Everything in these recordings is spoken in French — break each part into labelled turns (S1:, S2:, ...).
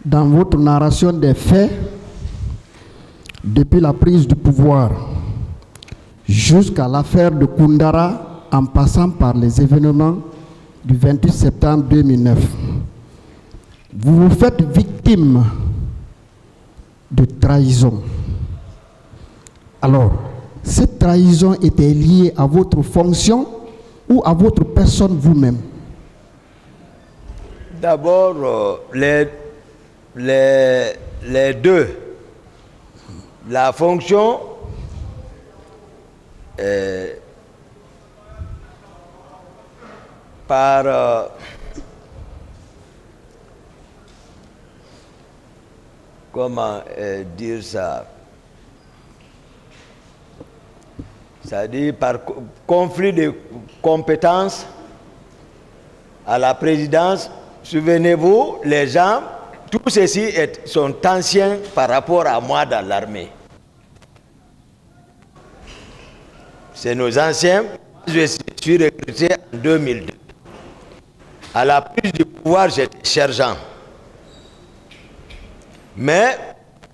S1: dans votre narration des faits, depuis la prise du pouvoir jusqu'à l'affaire de Koundara, en passant par les événements du 28 septembre 2009, vous vous faites victime de trahison. Alors, cette trahison était liée à votre fonction ou à votre personne vous-même?
S2: D'abord, les deux. La fonction par comment dire ça? C'est-à-dire par conflit de compétences à la présidence. Souvenez-vous, les gens, tous ceux-ci sont anciens par rapport à moi dans l'armée. C'est nos anciens. Je suis recruté en 2002. À la prise du pouvoir, j'étais sergent. Mais,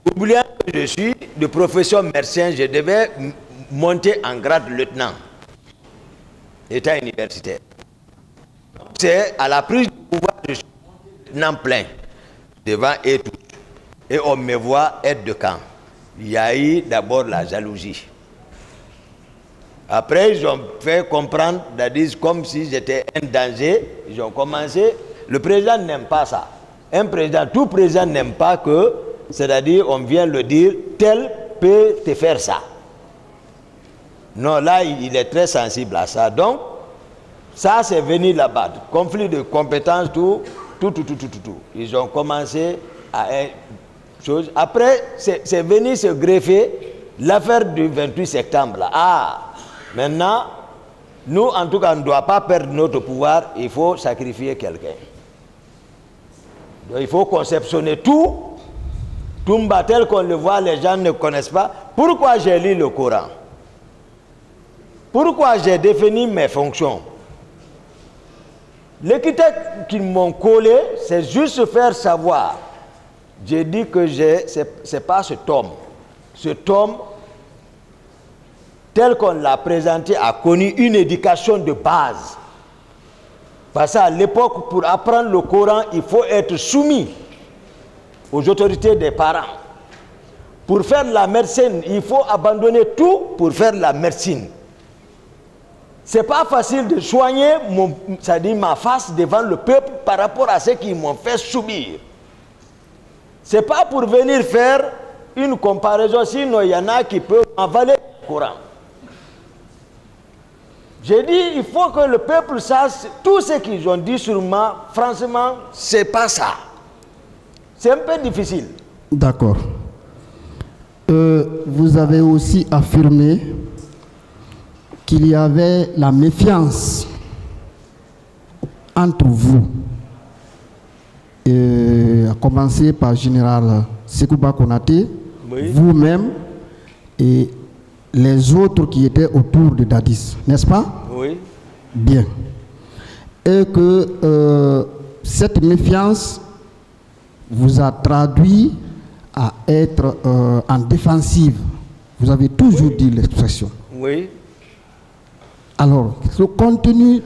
S2: oubliant que je suis de profession médecin, je devais monter en grade lieutenant, état universitaire. C'est à la prise du pouvoir que je suis lieutenant plein, devant et tout. Et on me voit aide de camp. Il y a eu d'abord la jalousie. Après, ils ont fait comprendre, c'est-à-dire comme si j'étais un danger. Ils ont commencé. Le président n'aime pas ça. Un président, tout président n'aime pas que, c'est-à-dire, on vient le dire, tel peut te faire ça. Non, là, il est très sensible à ça. Donc, ça, c'est venu là-bas. Conflit de compétences, tout. Ils ont commencé à une chose. Après, c'est venu se greffer l'affaire du 28 septembre. Là. Ah, maintenant, nous, en tout cas, on ne doit pas perdre notre pouvoir. Il faut sacrifier quelqu'un. Donc, il faut conceptionner tout. Toumba tel qu'on le voit, les gens ne connaissent pas. Pourquoi j'ai lu le Coran? Pourquoi j'ai défini mes fonctions? L'équité qu'ils m'ont collé, c'est juste faire savoir. J'ai dit que c'est pas cet homme. Cet homme, tel qu'on l'a présenté, a connu une éducation de base. Parce qu'à l'époque, pour apprendre le Coran, il faut être soumis aux autorités des parents. Pour faire la médecine, il faut abandonner tout pour faire la médecine. C'est pas facile de soigner ma face devant le peuple par rapport à ce qu'ils m'ont fait subir. C'est pas pour venir faire une comparaison, sinon il y en a qui peuvent avaler le Coran. J'ai dit, il faut que le peuple sache tout ce qu'ils ont dit sur moi, franchement, c'est pas ça. C'est un peu difficile.
S1: D'accord. Vous avez aussi affirmé qu'il y avait la méfiance entre vous, à commencer par Général Sekouba Konaté, oui, vous-même et les autres qui étaient autour de Dadis, n'est-ce pas?
S2: Oui.
S1: Bien. Et que cette méfiance vous a traduit à être en défensive. Vous avez toujours dit l'expression.
S2: Oui.
S1: Alors, le contenu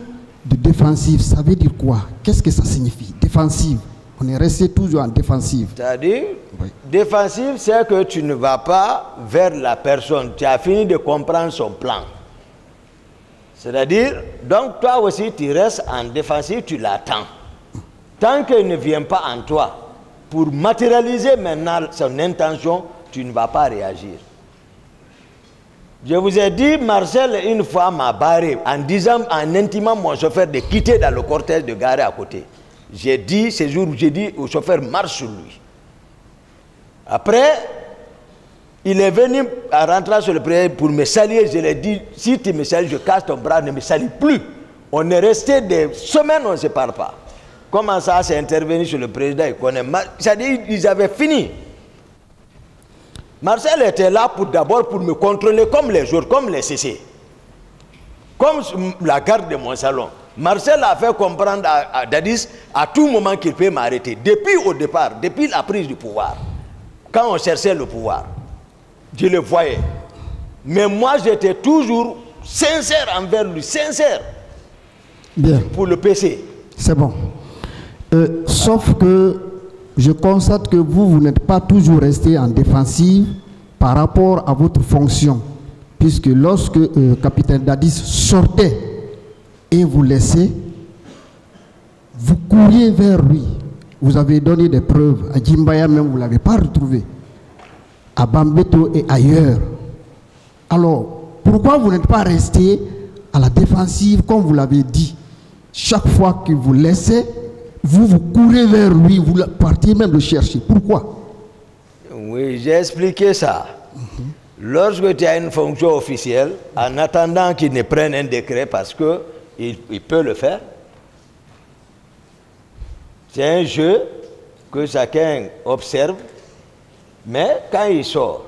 S1: de défensive, ça veut dire quoi? Qu'est-ce que ça signifie? Défensive. On est resté toujours en défensive.
S2: C'est-à-dire, oui, défensive, c'est que tu ne vas pas vers la personne. Tu as fini de comprendre son plan. C'est-à-dire, donc toi aussi, tu restes en défensive, tu l'attends. Tant qu'il ne vient pas en toi, pour matérialiser maintenant son intention, tu ne vas pas réagir. Je vous ai dit, Marcel, une fois m'a barré en disant, en intimant mon chauffeur de quitter dans le cortège de garer à côté. J'ai dit, ce jour où j'ai dit au chauffeur, marche sur lui. Après, il est venu à rentrer sur le président pour me saluer. Je lui ai dit, si tu me salues, je casse ton bras, ne me salue plus. On est resté des semaines, on ne se parle pas. Comment ça, c'est intervenu sur le président, il connaît. C'est-à-dire, ils avaient fini. Marcel était là d'abord pour me contrôler comme les autres, comme les CC. Comme la garde de mon salon. Marcel a fait comprendre à Dadis à tout moment qu'il peut m'arrêter. Depuis au départ, depuis la prise du pouvoir, quand on cherchait le pouvoir, je le voyais. Mais moi, j'étais toujours sincère envers lui, sincère.
S1: Bien.
S2: Pour le PC.
S1: C'est bon. Sauf que je constate que vous n'êtes pas toujours resté en défensive par rapport à votre fonction. Puisque lorsque capitaine Dadis sortait et vous laissait, vous couriez vers lui. Vous avez donné des preuves. À Djimbaya même, vous ne l'avez pas retrouvé. À Bambeto et ailleurs. Alors, pourquoi vous n'êtes pas resté à la défensive, comme vous l'avez dit? Chaque fois qu'il vous laissait, vous courez vers lui, vous partiez même le chercher. Pourquoi?
S2: Oui, j'ai expliqué ça. Lorsque tu as une fonction officielle, en attendant qu'il ne prenne un décret parce qu'il peut le faire, c'est un jeu que chacun observe, mais quand il sort,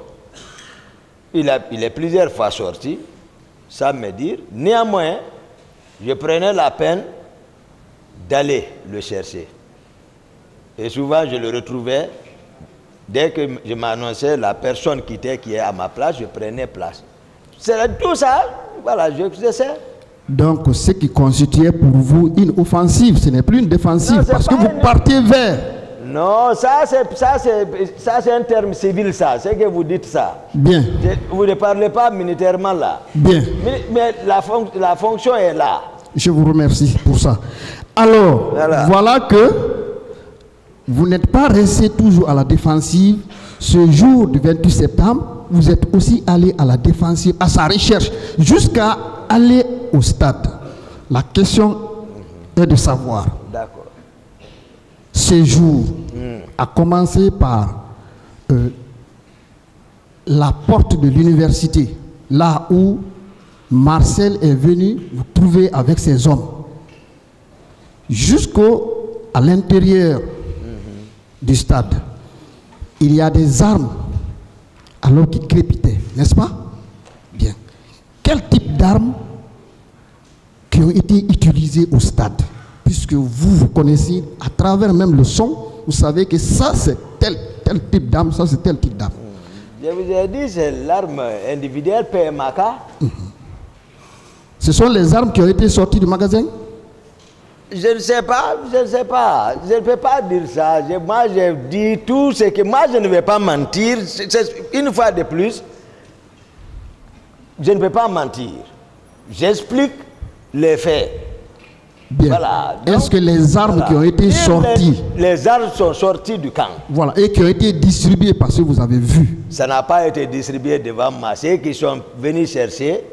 S2: il est plusieurs fois sorti, sans me dire. Néanmoins, je prenais la peine d'aller le chercher. Et souvent, je le retrouvais. Dès que je m'annonçais la personne qui est à ma place, je prenais place. C'est tout ça, voilà, je sais.
S1: Donc, ce qui constituait pour vous une offensive, ce n'est plus une défensive,
S2: non,
S1: parce que vous partiez vers.
S2: Non, ça c'est un terme civil, ça, c'est que vous dites ça.
S1: Bien.
S2: Vous ne parlez pas militairement là.
S1: Bien.
S2: Mais la fonction est là.
S1: Je vous remercie pour ça. Alors, voilà que vous n'êtes pas resté toujours à la défensive. Ce jour du 28 septembre, vous êtes aussi allé à la défensive, à sa recherche, jusqu'à aller au stade. La question est de savoir.
S2: D'accord.
S1: Ce jour a commencé par la porte de l'université, là où Marcel est venu vous trouver avec ses hommes. Jusqu'à l'intérieur du stade, il y a des armes alors qui crépitaient, n'est-ce pas? Bien. Quel type d'armes qui ont été utilisées au stade? Puisque vous connaissez, à travers même le son, vous savez que ça c'est tel type d'arme, ça c'est tel type d'arme.
S2: Je vous ai dit, c'est l'arme individuelle PMAK.
S1: Ce sont les armes qui ont été sorties du magasin?
S2: Je ne sais pas, je ne peux pas dire ça. Moi, j'ai dit tout ce que... Moi, je ne vais pas mentir. Une fois de plus, je ne peux pas mentir. J'explique les faits.
S1: Bien.
S2: Voilà.
S1: Est-ce que les armes qui ont été sorties...
S2: Les armes sont sorties du camp.
S1: Voilà, et qui ont été distribuées parce que vous avez vu.
S2: Ça n'a pas été distribué devant moi. Ceux qui sont venus chercher,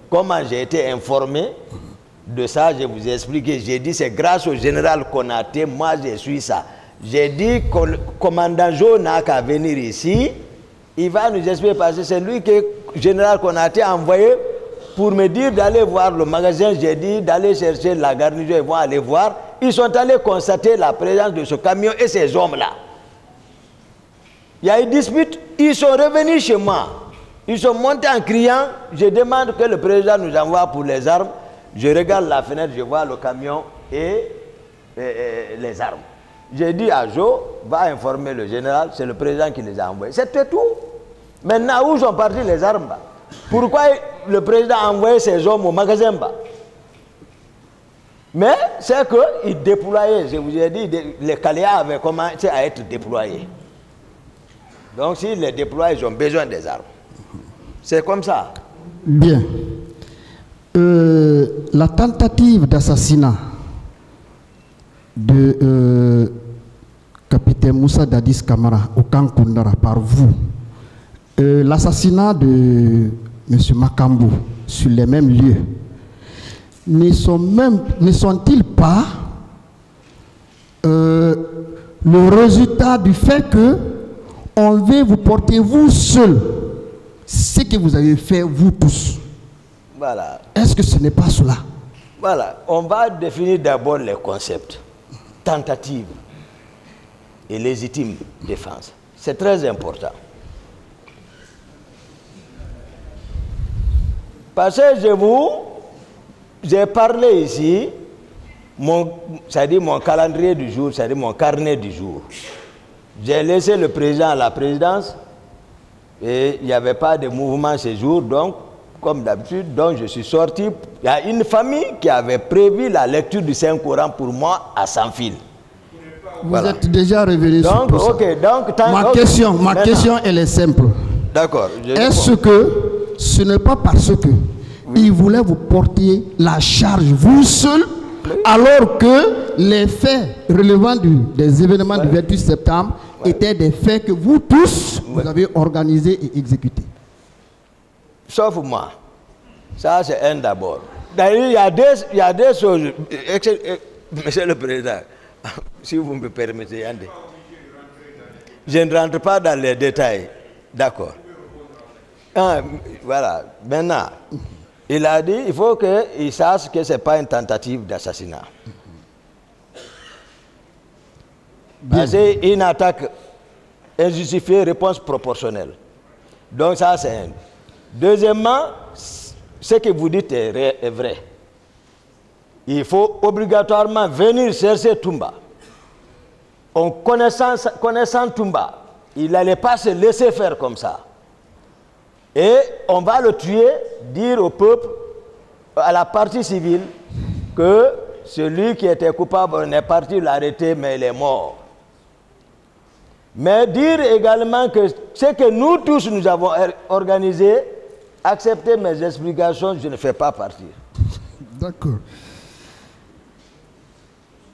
S2: comment j'ai été informé de ça, je vous ai expliqué. J'ai dit, c'est grâce au général Konaté, moi je suis ça. J'ai dit, commandant Jo n'a qu'à venir ici, il va nous expliquer parce que c'est lui que le général Konaté a envoyé pour me dire d'aller voir le magasin. J'ai dit d'aller chercher la garnison, ils vont aller voir. Ils sont allés constater la présence de ce camion et ces hommes-là. Il y a eu dispute, ils sont revenus chez moi. Ils sont montés en criant, je demande que le président nous envoie pour les armes. Je regarde la fenêtre, je vois le camion et les armes. J'ai dit à Jo, va informer le général, c'est le président qui les a envoyés. C'était tout. Maintenant, où sont partis les armes? Pourquoi le président a envoyé ses hommes au magasin? Mais c'est qu'il déployait, je vous ai dit, les Kaléas avaient commencé à être déployés. Donc s'ils les déploient, ils ont besoin des armes. C'est comme ça.
S1: Bien. La tentative d'assassinat de capitaine Moussa Dadis Camara au camp Koundara par vous, l'assassinat de M. Makambo sur les mêmes lieux, ne sont-ils pas le résultat du fait que on veut vous porter vous seul ce que vous avez fait vous tous?
S2: Voilà.
S1: Est-ce que ce n'est pas cela?
S2: Voilà. On va définir d'abord les concepts. Tentative et légitime défense. C'est très important. Parce que j'ai parlé ici c'est-à-dire mon calendrier du jour, c'est-à-dire mon carnet du jour. J'ai laissé le président à la présidence et il n'y avait pas de mouvement ce jour, donc, comme d'habitude, donc je suis sorti. Il y a une famille qui avait prévu la lecture du Saint-Coran pour moi à sans fil.
S1: Vous êtes déjà revenu sur tout ça. Ma question, elle est simple.
S2: D'accord.
S1: Est-ce que ce n'est pas parce que il voulait vous porter la charge, vous seul, alors que les faits relevant des événements du 28 septembre étaient des faits que vous tous, vous avez organisés et exécutés?
S2: Sauf moi. Ça, c'est un d'abord. D'ailleurs, il y a des choses. Monsieur le Président, si vous me permettez, Yandé. Je ne rentre pas dans les détails. D'accord. Voilà. Maintenant, il a dit il faut qu'il sache que ce n'est pas une tentative d'assassinat. C'est une attaque injustifiée, réponse proportionnelle. Donc ça, c'est un. Deuxièmement, ce que vous dites est vrai. Il faut obligatoirement venir chercher Toumba. En connaissant Toumba, il n'allait pas se laisser faire comme ça. Et on va le tuer, dire au peuple, à la partie civile, que celui qui était coupable, on est parti l'arrêter, mais il est mort. Mais dire également que ce que nous tous nous avons organisé, accepter mes explications, je ne fais pas partie.
S1: D'accord.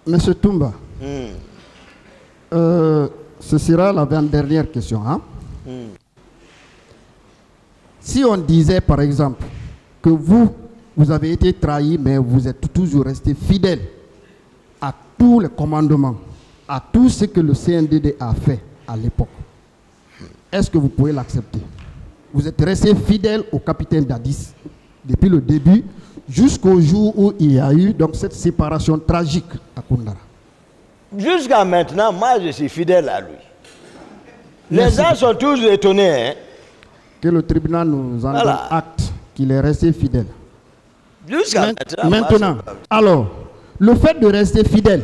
S1: Monsieur Toumba, ce sera la dernière question. Hein? Si on disait par exemple que vous avez été trahi, mais vous êtes toujours resté fidèle à tous les commandements, à tout ce que le CNDD a fait à l'époque, est-ce que vous pouvez l'accepter? Vous êtes resté fidèle au capitaine Dadis depuis le début jusqu'au jour où il y a eu donc cette séparation tragique à Koundara.
S2: Jusqu'à maintenant, moi je suis fidèle à lui. Les gens sont toujours étonnés. Hein?
S1: Que le tribunal nous en donne acte qu'il est resté fidèle.
S2: Jusqu'à
S1: maintenant, alors, le fait de rester fidèle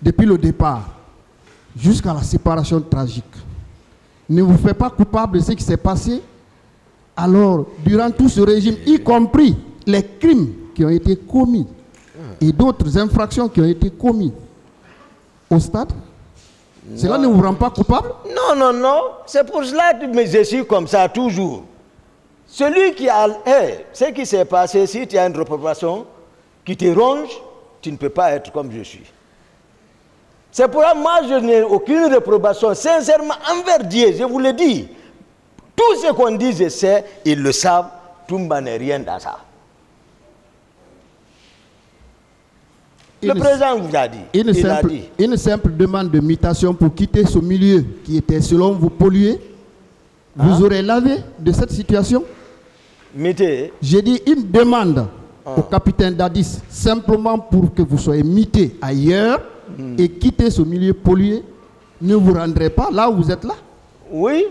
S1: depuis le départ jusqu'à la séparation tragique ne vous fait pas coupable de ce qui s'est passé? Alors, durant tout ce régime, y compris les crimes qui ont été commis et d'autres infractions qui ont été commises au stade, cela ne vous rend pas coupable?
S2: Non, non, non. C'est pour cela que je suis comme ça toujours. Celui qui a... ce qui s'est passé, si tu as une réprobation qui te ronge, tu ne peux pas être comme je suis. C'est pour ça que moi, je n'ai aucune réprobation, sincèrement, envers Dieu, je vous le dis. Tout ce qu'on dit, je sais, ils le savent, Toumba n'est rien dans ça. Le président vous a dit.
S1: Une simple demande de mutation pour quitter ce milieu qui était, selon vous, pollué, vous aurez lavé de cette situation?
S2: Mité.
S1: J'ai dit une demande au capitaine Dadis, simplement pour que vous soyez mité ailleurs et quitter ce milieu pollué, ne vous rendrez pas là où vous êtes là?
S2: Oui.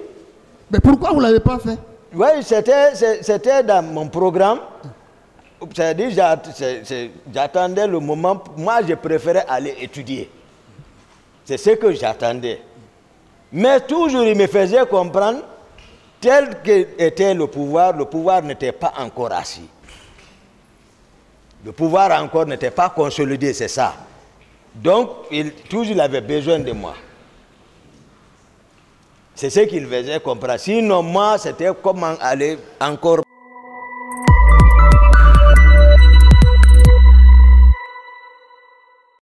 S1: Mais pourquoi vous ne l'avez pas fait?
S2: Oui, c'était dans mon programme. C'est-à-dire, j'attendais le moment. Moi, je préférais aller étudier. C'est ce que j'attendais. Mais toujours, il me faisait comprendre, tel qu'était le pouvoir n'était pas encore assis. Le pouvoir encore n'était pas consolidé, c'est ça. Donc, toujours, il avait besoin de moi. C'est ce qu'il faisait comprendre. Sinon, moi, c'était comment aller encore